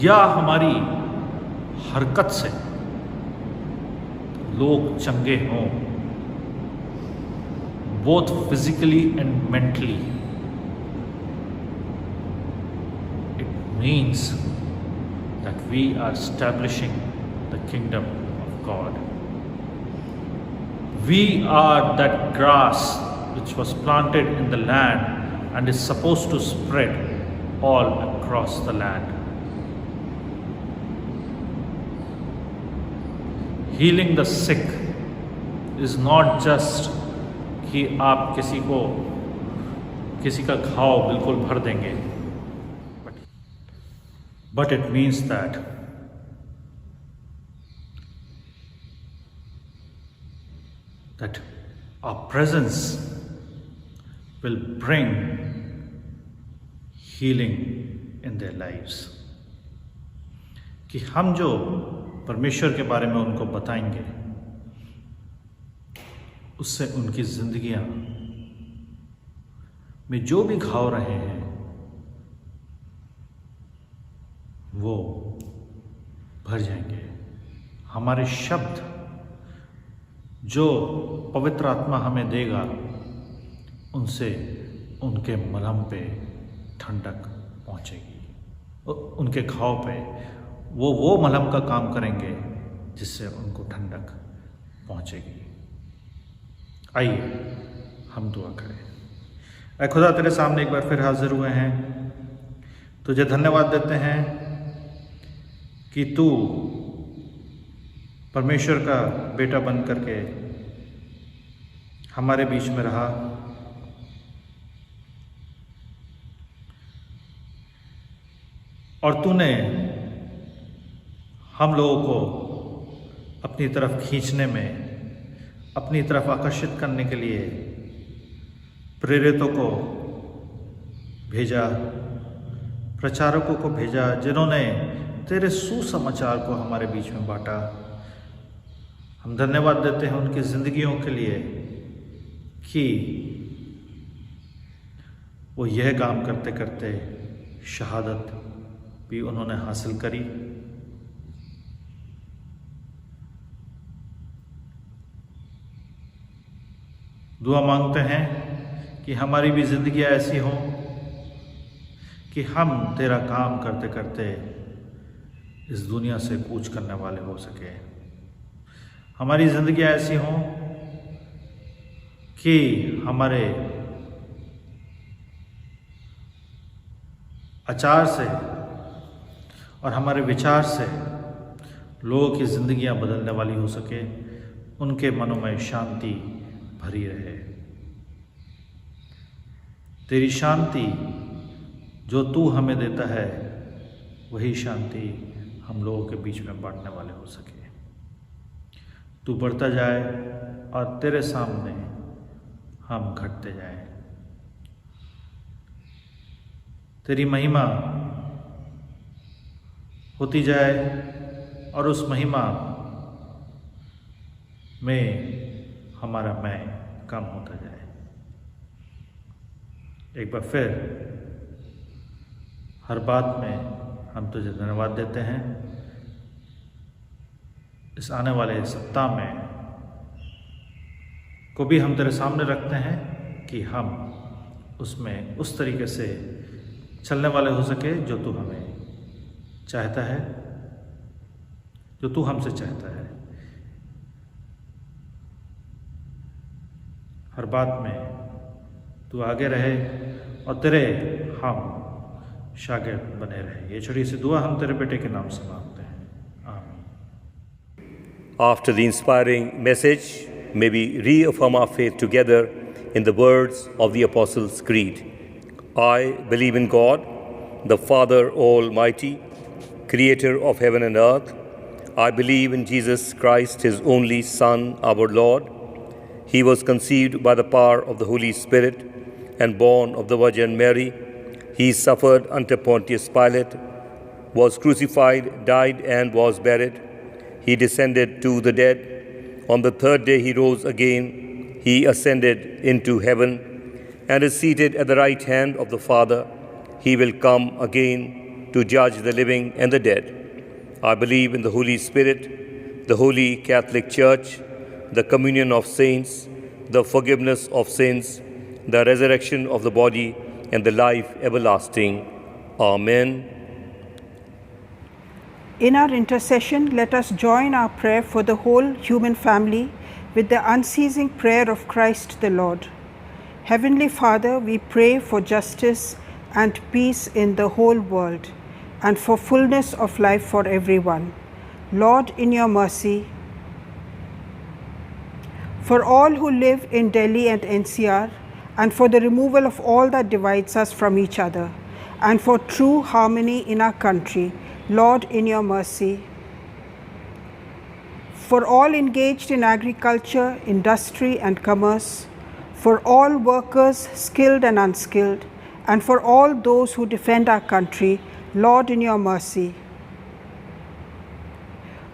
F: या हमारी हरकत से लोग चंगे हों, both physically and mentally, it means that we are establishing the kingdom of God. We are that grass which was planted in the land and is supposed to spread all across the land. Healing the sick is not just कि आप किसी का घाव बिल्कुल भर देंगे, but it means that our presence will bring healing in their lives. कि हम जो परमेश्वर के बारे में उनको बताएंगे, उससे उनकी जिंदगियां में जो भी घाव रहे हैं वो भर जाएंगे। हमारे शब्द जो पवित्र आत्मा हमें देगा, उनसे उनके मलहम पे ठंडक पहुंचेगी, उनके घाव पे वो मलहम का काम करेंगे जिससे उनको ठंडक पहुंचेगी। आइए हम दुआ करें। ऐ खुदा, तेरे सामने एक बार फिर हाजिर हुए हैं, तुझे धन्यवाद देते हैं कि तू परमेश्वर का बेटा बन करके हमारे बीच में रहा, और तूने हम लोगों को अपनी तरफ खींचने में, अपनी तरफ आकर्षित करने के लिए प्रेरितों को भेजा, प्रचारकों को भेजा, जिन्होंने तेरे सुसमाचार को हमारे बीच में बांटा। हम धन्यवाद देते हैं उनकी ज़िंदगियों के लिए कि वो यह काम करते करते शहादत भी उन्होंने हासिल करी। दुआ मांगते हैं कि हमारी भी ज़िंदगियाँ ऐसी हों कि हम तेरा काम करते करते इस दुनिया से कूच करने वाले हो सके। हमारी ज़िंदगियाँ ऐसी हों कि हमारे आचार से और हमारे विचार से लोगों की ज़िंदगियाँ बदलने वाली हो सके, उनके मनों में शांति भरी रहे। तेरी शांति जो तू हमें देता है, वही शांति हम लोगों के बीच में बांटने वाले हो सके। तू बढ़ता जाए और तेरे सामने हम घटते जाएं। तेरी महिमा होती जाए और उस महिमा में हमारा मैं कम होता जाए। एक बार फिर हर बात में हम तुझे धन्यवाद देते हैं। इस आने वाले सप्ताह में को भी हम तेरे सामने रखते हैं कि हम उसमें उस तरीके से चलने वाले हो सके जो तू हमें चाहता है, जो तू हमसे चाहता है। हर बात में तू आगे रहे और तेरे हम शागिर्द बने रहे। ये छोटी सी दुआ हम तेरे बेटे के नाम से मांगते हैं, आमीन।
A: After the inspiring message, may we reaffirm our faith together in the words of the Apostles' Creed. I believe in God, the Father Almighty, creator of heaven and earth. I believe in Jesus Christ, his only Son, our Lord. He was conceived by the power of the Holy Spirit and born of the Virgin Mary. He suffered under Pontius Pilate, was crucified, died, and was buried. He descended to the dead. On the third day he rose again. He ascended into heaven and is seated at the right hand of the Father. He will come again to judge the living and the dead. I believe in the Holy Spirit, the Holy Catholic Church, the communion of saints, the forgiveness of sins, the resurrection of the body, and the life everlasting. Amen.
G: In our intercession, let us join our prayer for the whole human family with the unceasing prayer of Christ the Lord. Heavenly Father, we pray for justice and peace in the whole world and for fullness of life for everyone. Lord, in your mercy, for all who live in Delhi and NCR, and for the removal of all that divides us from each other, and for true harmony in our country, Lord, in your mercy. For all engaged in agriculture, industry, and commerce, for all workers, skilled and unskilled, and for all those who defend our country, Lord, in your mercy.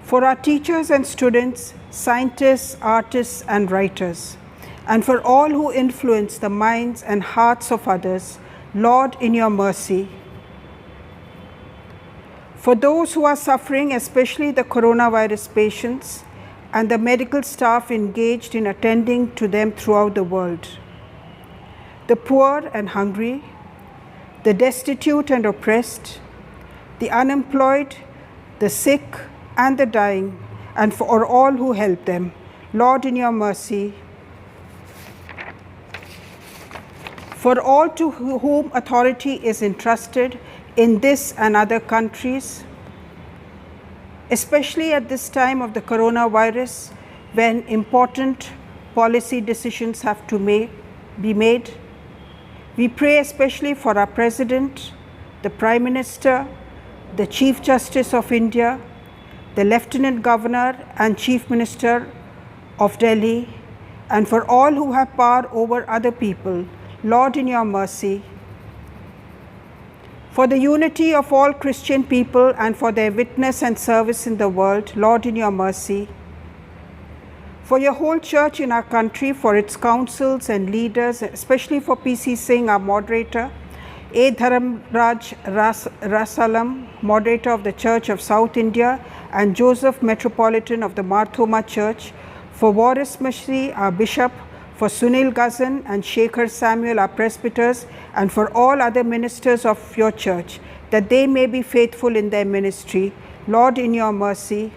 G: For our teachers and students, scientists, artists, and writers, and for all who influence the minds and hearts of others, Lord, in your mercy. For those who are suffering, especially the coronavirus patients and the medical staff engaged in attending to them throughout the world, the poor and hungry, the destitute and oppressed, the unemployed, the sick and the dying, and for all who help them, Lord, in your mercy. For all to whom authority is entrusted in this and other countries, especially at this time of the coronavirus, when important policy decisions have to be made, we pray especially for our President, the Prime Minister, the Chief Justice of India, the Lieutenant Governor and Chief Minister of Delhi, and for all who have power over other people, Lord, in your mercy. For the unity of all Christian people and for their witness and service in the world, Lord, in your mercy. For your whole church in our country, for its councils and leaders, especially for P.C. Singh, our moderator, A. Dharamraj Rasalam, moderator of the Church of South India, and Joseph Metropolitan of the Marthoma Church, for Waris Mashri, our bishop, for Sunil Ghazan and Shekhar Samuel, our presbyters, and for all other ministers of your church, that they may be faithful in their ministry, Lord, in your mercy.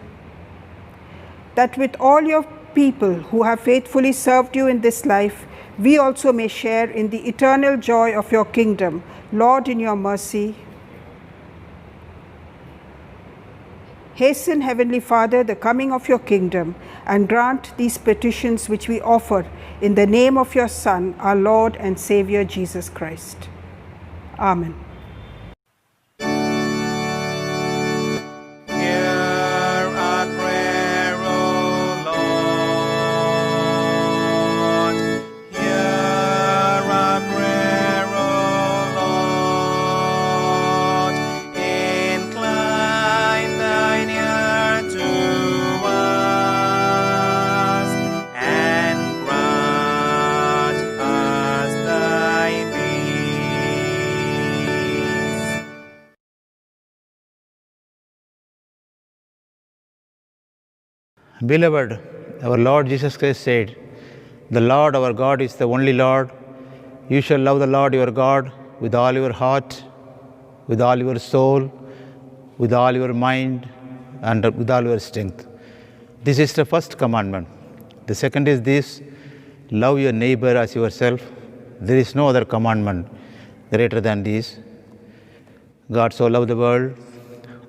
G: That with all your people who have faithfully served you in this life, we also may share in the eternal joy of your kingdom, Lord, in your mercy. Hasten, Heavenly Father, the coming of your kingdom, and grant these petitions which we offer in the name of your Son, our Lord and Savior, Jesus Christ. Amen.
D: Hear our prayer, O Lord. Hear our prayer, O Lord. Incline
H: Beloved, our Lord Jesus Christ said, "The Lord our God is the only Lord. You shall love the Lord your God with all your heart, with all your soul, with all your mind, and with all your strength." This is the first commandment. The second is this: love your neighbor as yourself. There is no other commandment greater than this. God so loved the world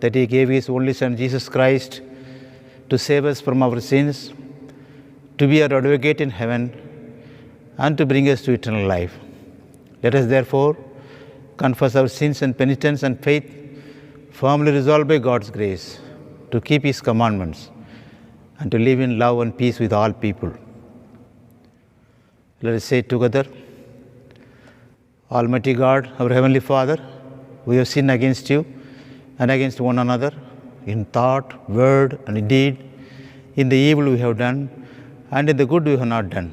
H: that He gave His only Son, Jesus Christ, to save us from our sins, to be our advocate in heaven, and to bring us to eternal life. Let us therefore confess our sins and penitence and faith, firmly resolved by God's grace to keep His commandments and to live in love and peace with all people. Let us say together: Almighty God, our Heavenly Father, we have sinned against You and against one another in thought, word, and deed, in the evil we have done and in the good we have not done,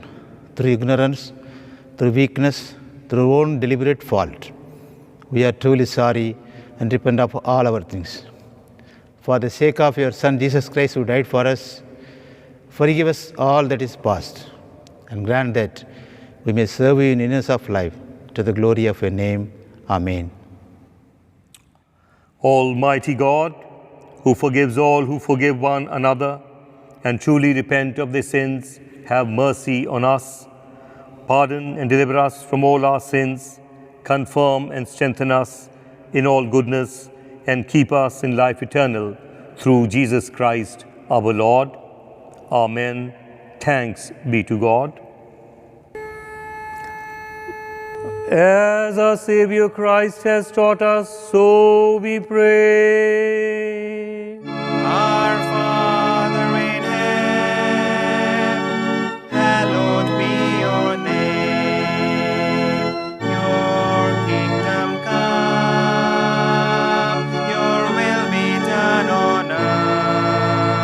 H: through ignorance, through weakness, through our own deliberate fault. We are truly sorry and repent of all our things. For the sake of Your Son, Jesus Christ, who died for us, forgive us all that is past, and grant that we may serve You in newness of life, to the glory of Your name. Amen.
A: Almighty God, who forgives all who forgive one another and truly repent of their sins, have mercy on us. Pardon and deliver us from all our sins, confirm and strengthen us in all goodness, and keep us in life eternal, through Jesus Christ our Lord. Amen. Thanks be to God. As our Savior Christ has taught us, so we pray.
D: Our Father in heaven, hallowed be Your name. Your kingdom come, Your will be done on earth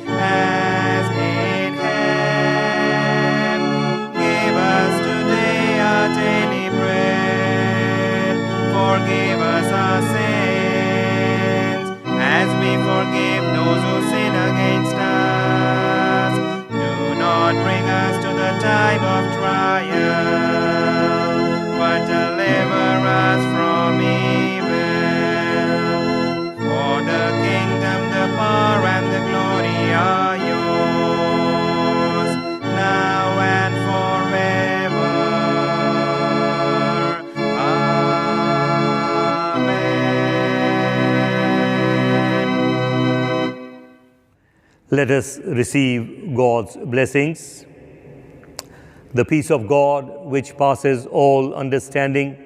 D: as in heaven. Give us today our daily bread. Forgive us our sins, as we forgive those who sin against us. Do not bring us to the time of trial, but deliver us from evil. For the kingdom, the power, and the glory are Yours, now and forever.
A: Let us receive God's blessings. The peace of God, which passes all understanding,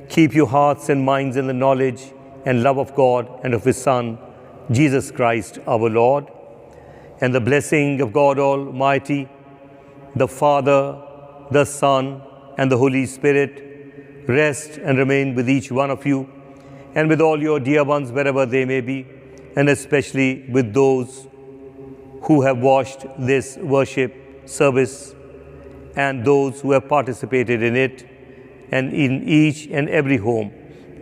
A: keep your hearts and minds in the knowledge and love of God and of His Son, Jesus Christ our Lord. And the blessing of God Almighty, the Father, the Son, and the Holy Spirit rest and remain with each one of you and with all your dear ones wherever they may be, and especially with those who have watched this worship service and those who have participated in it, and in each and every home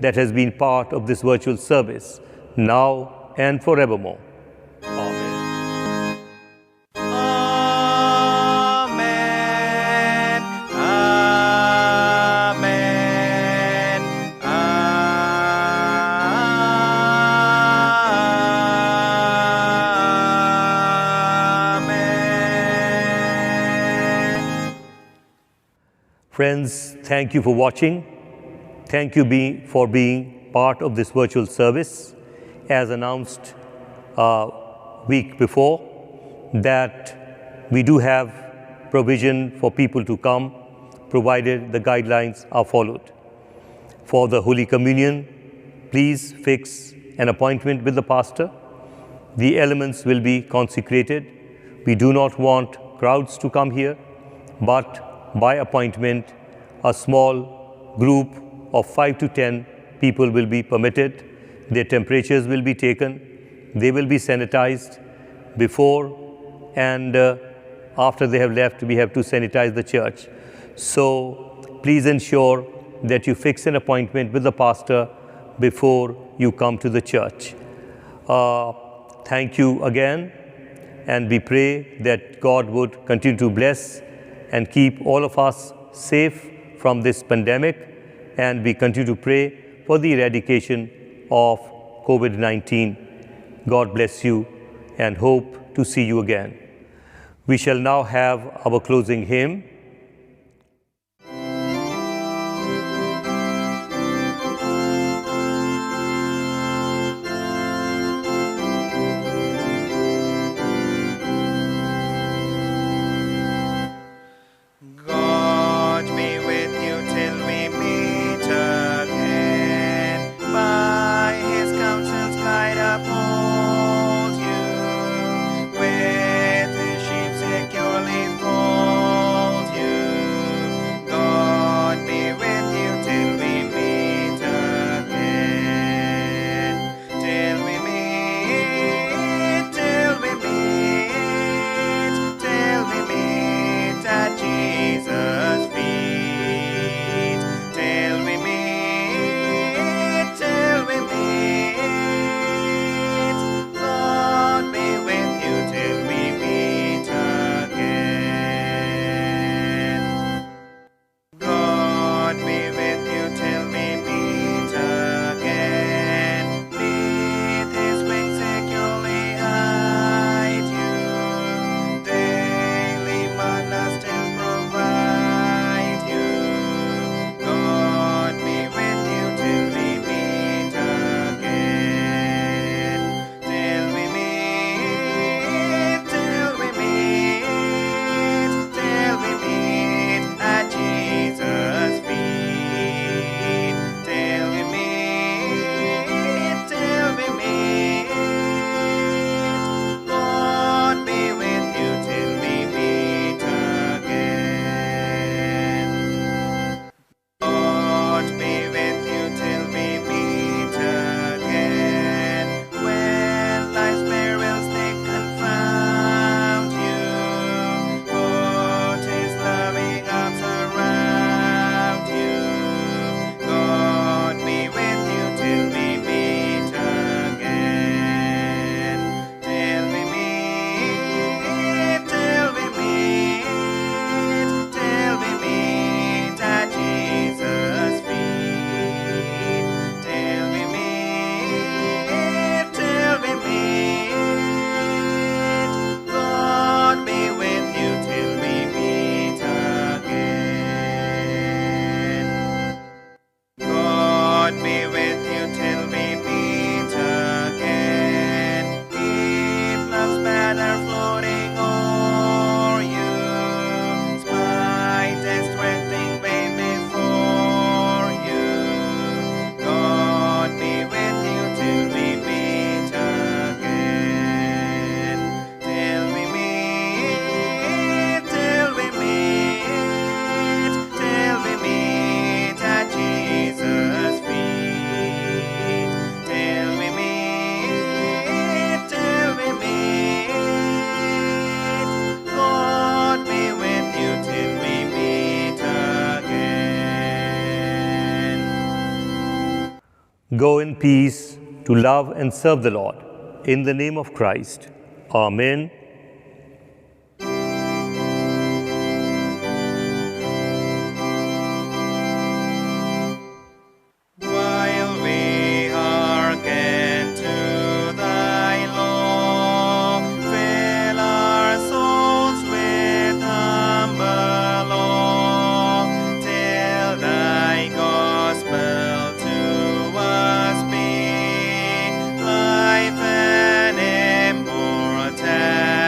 A: that has been part of this virtual service, now and forevermore. Amen.
D: Amen. Amen. Amen.
A: Friends, thank you for watching. Thank you for being part of this virtual service. As announced a week before, that we do have provision for people to come, provided the guidelines are followed. For the Holy Communion, please fix an appointment with the pastor. The elements will be consecrated. We do not want crowds to come here, but by appointment, a small group of 5 to 10 people will be permitted. Their temperatures will be taken. They will be sanitized before and after they have left. We have to sanitize the church. So please ensure that you fix an appointment with the pastor before you come to the church. Thank you again. and we pray that God would continue to bless and keep all of us safe from this pandemic, and we continue to pray for the eradication of COVID-19. God bless you and hope to see you again. We shall now have our closing hymn.
D: God be with you till we meet again. By his counsels guide uphold you. With his sheep securely fold you. God be with you till we meet again. Till we meet, till we meet, till we meet at Jesus' feet. Till we meet, till we meet. Lord be with you till we meet again. God be with you till we meet again. Beneath his wings securely hide you. Daily manna still provide you. God be with you till we meet again. Till we meet, till we meet, till we meet at Jesus' feet. Till we meet, till we meet. God be with you till we meet again. God be with you till we meet again. When life's perils they confound you, put his loving arms around you. God be with you till we meet again. Till we meet, till we meet, till we meet at Jesus' feet. Till we meet, till we meet. God be with you till we meet again. God be with you till we meet again. Keep love's banner floating o'er you. Smite and strengthening way before you. God be with you till we meet again. Till we meet, till we meet, till we meet at Jesus' feet. Till we meet, till we meet. God be with you till we meet again.
A: Go in peace to love and serve the Lord. In the name of Christ. Amen.
D: While we hearken to thy law, fill our souls with humble awe, till thy gospel to us be life and immortality.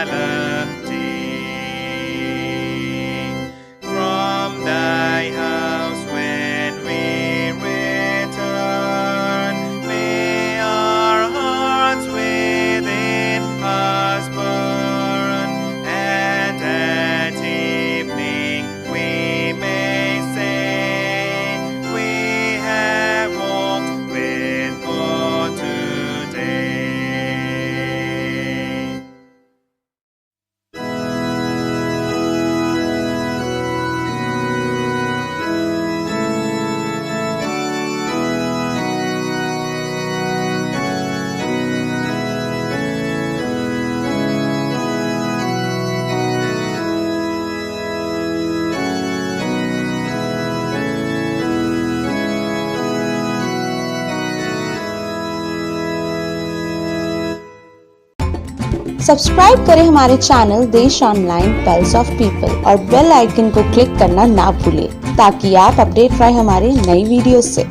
I: Subscribe करें हमारे channel देश online pulse of people और bell icon को click करना ना भूलें ताकि आप अपडेट रहे हमारे नई वीडियो से।